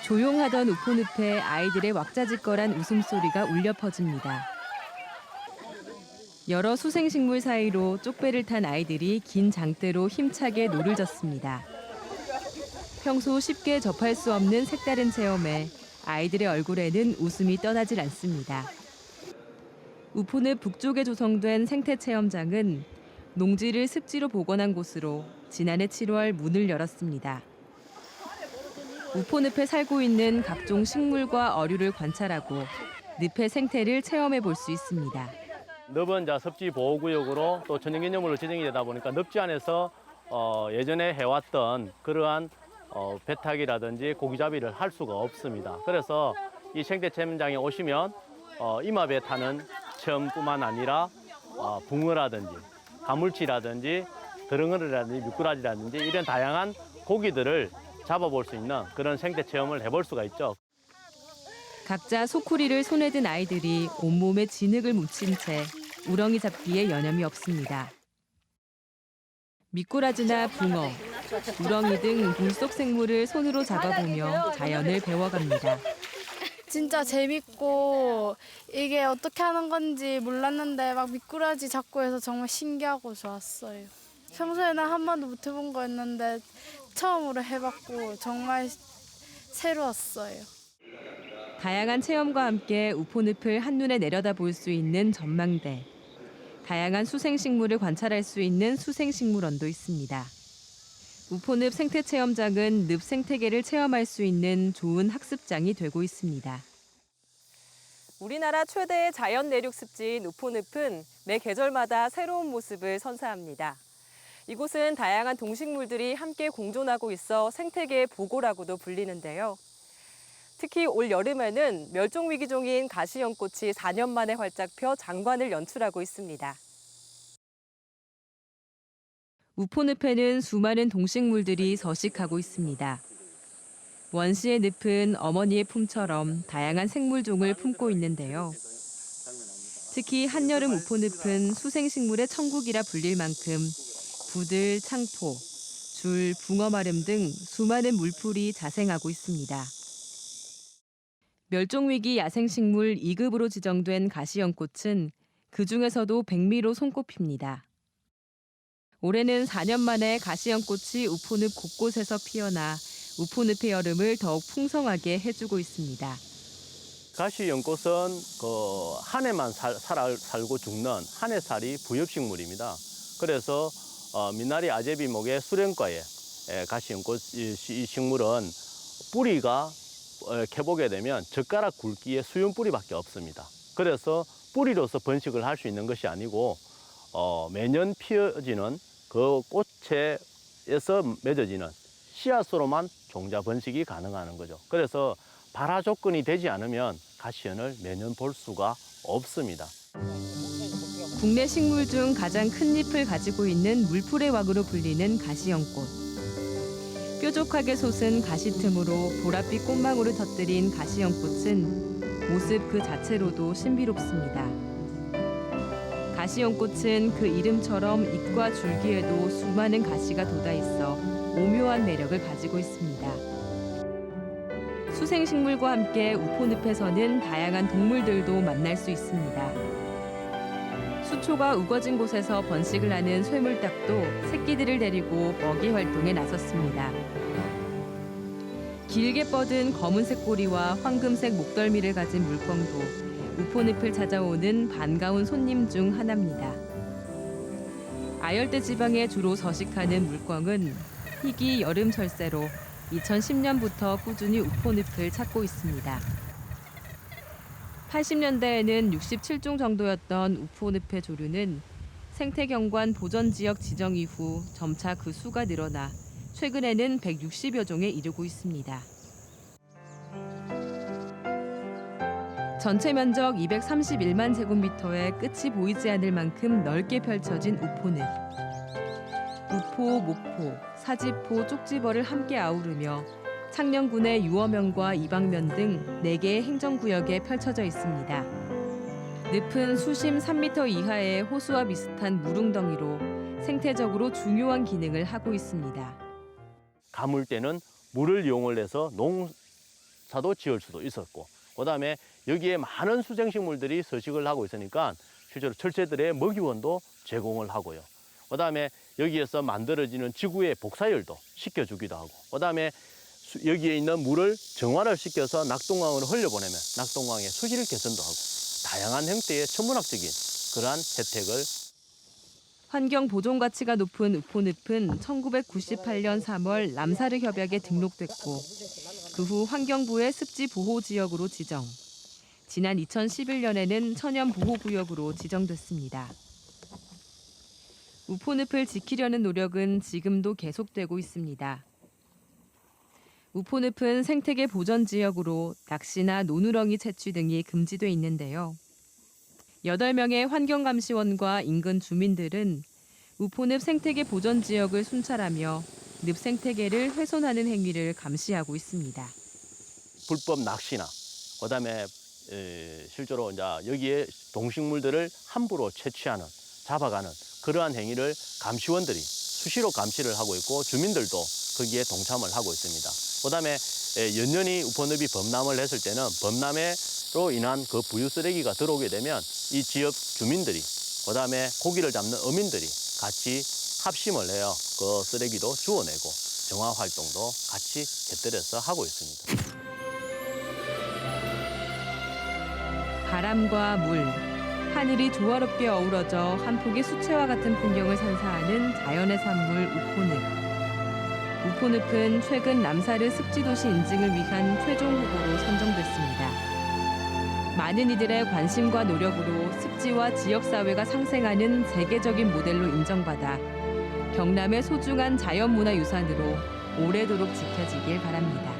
조용하던 우포늪에 아이들의 왁자지껄한 웃음소리가 울려 퍼집니다. 여러 수생식물 사이로 쪽배를 탄 아이들이 긴 장대로 힘차게 노를 젓습니다. 평소 쉽게 접할 수 없는 색다른 체험에 아이들의 얼굴에는 웃음이 떠나질 않습니다. 우포늪 북쪽에 조성된 생태체험장은 농지를 습지로 복원한 곳으로 지난해 7월 문을 열었습니다. 우포늪에 살고 있는 각종 식물과 어류를 관찰하고 늪의 생태를 체험해 볼 수 있습니다. 늪은 습지 보호구역으로 또 천연기념물로 지정이 되다 보니까 늪지 안에서 예전에 해왔던 그러한 배타기라든지 고기잡이를 할 수가 없습니다. 그래서 이 생태체험장에 오시면 임압에 타는 체험뿐만 아니라 붕어라든지 가물치라든지 드렁어리라든지 미꾸라지라든지 이런 다양한 고기들을 잡아볼 수 있는 그런 생태 체험을 해볼 수가 있죠. 각자 소쿠리를 손에 든 아이들이 온몸에 진흙을 묻힌 채 우렁이 잡기에 여념이 없습니다. 미꾸라지나 붕어, 우렁이 등 물속 생물을 손으로 잡아보며 자연을 배워갑니다. 진짜 재밌고 이게 어떻게 하는 건지 몰랐는데 막 미꾸라지 잡고 해서 정말 신기하고 좋았어요. 평소에는 한 번도 못 해본 거였는데 처음으로 해봤고 정말 새로웠어요. 다양한 체험과 함께 우포늪을 한눈에 내려다볼 수 있는 전망대. 다양한 수생식물을 관찰할 수 있는 수생식물원도 있습니다. 우포늪 생태체험장은 늪 생태계를 체험할 수 있는 좋은 학습장이 되고 있습니다. 우리나라 최대의 자연 내륙 습지인 우포늪은 매 계절마다 새로운 모습을 선사합니다. 이곳은 다양한 동식물들이 함께 공존하고 있어 생태계의 보고라고도 불리는데요. 특히 올 여름에는 멸종위기종인 가시연꽃이 4년 만에 활짝 펴 장관을 연출하고 있습니다. 우포늪에는 수많은 동식물들이 서식하고 있습니다. 원시의 늪은 어머니의 품처럼 다양한 생물종을 품고 있는데요. 특히 한여름 우포늪은 수생식물의 천국이라 불릴 만큼 부들, 창포, 줄, 붕어마름 등 수많은 물풀이 자생하고 있습니다. 멸종위기 야생식물 2급으로 지정된 가시연꽃은 그중에서도 백미로 손꼽힙니다. 올해는 4년 만에 가시연꽃이 우포늪 곳곳에서 피어나 우포늪의 여름을 더욱 풍성하게 해주고 있습니다. 가시연꽃은 한 해만 살고 죽는 한 해살이 부엽식물입니다. 그래서 미나리 아제비목의 수련과에 가시연꽃 이 식물은 뿌리가 캐보게 되면 젓가락 굵기의 수윤 뿌리밖에 없습니다. 그래서 뿌리로서 번식을 할 수 있는 것이 아니고 매년 피어지는 그 꽃에서 맺어지는 씨앗으로만 종자 번식이 가능한 거죠. 그래서 발화 조건이 되지 않으면 가시연을 매년 볼 수가 없습니다. 국내 식물 중 가장 큰 잎을 가지고 있는 물풀의 왕으로 불리는 가시연꽃. 뾰족하게 솟은 가시 틈으로 보랏빛 꽃망울을 터뜨린 가시연꽃은 모습 그 자체로도 신비롭습니다. 가시연꽃은 그 이름처럼 잎과 줄기에도 수많은 가시가 돋아있어 오묘한 매력을 가지고 있습니다. 수생식물과 함께 우포늪에서는 다양한 동물들도 만날 수 있습니다. 수초가 우거진 곳에서 번식을 하는 쇠물닭도 새끼들을 데리고 먹이 활동에 나섰습니다. 길게 뻗은 검은색 꼬리와 황금색 목덜미를 가진 물광도 우포늪을 찾아오는 반가운 손님 중 하나입니다. 아열대 지방에 주로 서식하는 물광은 희귀 여름 철새로 2010년부터 꾸준히 우포늪을 찾고 있습니다. 80년대에는 67종 정도였던 우포늪의 조류는 생태경관 보전지역 지정 이후 점차 그 수가 늘어나 최근에는 160여 종에 이르고 있습니다. 전체 면적 231만 제곱미터에 끝이 보이지 않을 만큼 넓게 펼쳐진 우포늪. 우포, 목포, 사지포, 쪽지벌을 함께 아우르며 창녕군의 유어면과 이방면 등 4개의 행정구역에 펼쳐져 있습니다. 늪은 수심 3m 이하의 호수와 비슷한 물웅덩이로 생태적으로 중요한 기능을 하고 있습니다. 가물 때는 물을 이용을 해서 농사도 지을 수도 있었고, 그다음에 여기에 많은 수생식물들이 서식을 하고 있으니까 실제로 철새들의 먹이원도 제공을 하고요. 그다음에 여기에서 만들어지는 지구의 복사열도 식혀주기도 하고, 그다음에 여기에 있는 물을 정화를 시켜서 낙동강으로 흘려보내면 낙동강의 수질 개선도 하고, 다양한 형태의 천문학적인 그러한 혜택을. 환경 보존 가치가 높은 우포늪은 1998년 3월 람사르 협약에 등록됐고 그 후 환경부의 습지 보호 지역으로 지정. 지난 2011년에는 천연 보호 구역으로 지정됐습니다. 우포늪을 지키려는 노력은 지금도 계속되고 있습니다. 우포늪은 생태계 보전 지역으로 낚시나 노누렁이 채취 등이 금지돼 있는데요. 8명의 환경감시원과 인근 주민들은 우포늪 생태계 보전 지역을 순찰하며 늪 생태계를 훼손하는 행위를 감시하고 있습니다. 불법 낚시나 그다음에 실제로 이제 여기에 동식물들을 함부로 채취하는, 잡아가는 그러한 행위를 감시원들이 수시로 감시를 하고 있고, 주민들도 거기에 동참을 하고 있습니다. 그다음에 연년이 우포늪이 범람을 했을 때는 범람으로 인한 그 부유 쓰레기가 들어오게 되면 이 지역 주민들이, 그다음에 고기를 잡는 어민들이 같이 합심을 해요. 그 쓰레기도 주워내고 정화 활동도 같이 곁들여서 하고 있습니다. 바람과 물, 하늘이 조화롭게 어우러져 한 폭의 수채화 같은 풍경을 선사하는 자연의 산물 우포늪. 우포늪은 최근 람사르 습지도시 인증을 위한 최종 후보로 선정됐습니다. 많은 이들의 관심과 노력으로 습지와 지역사회가 상생하는 세계적인 모델로 인정받아 경남의 소중한 자연문화유산으로 오래도록 지켜지길 바랍니다.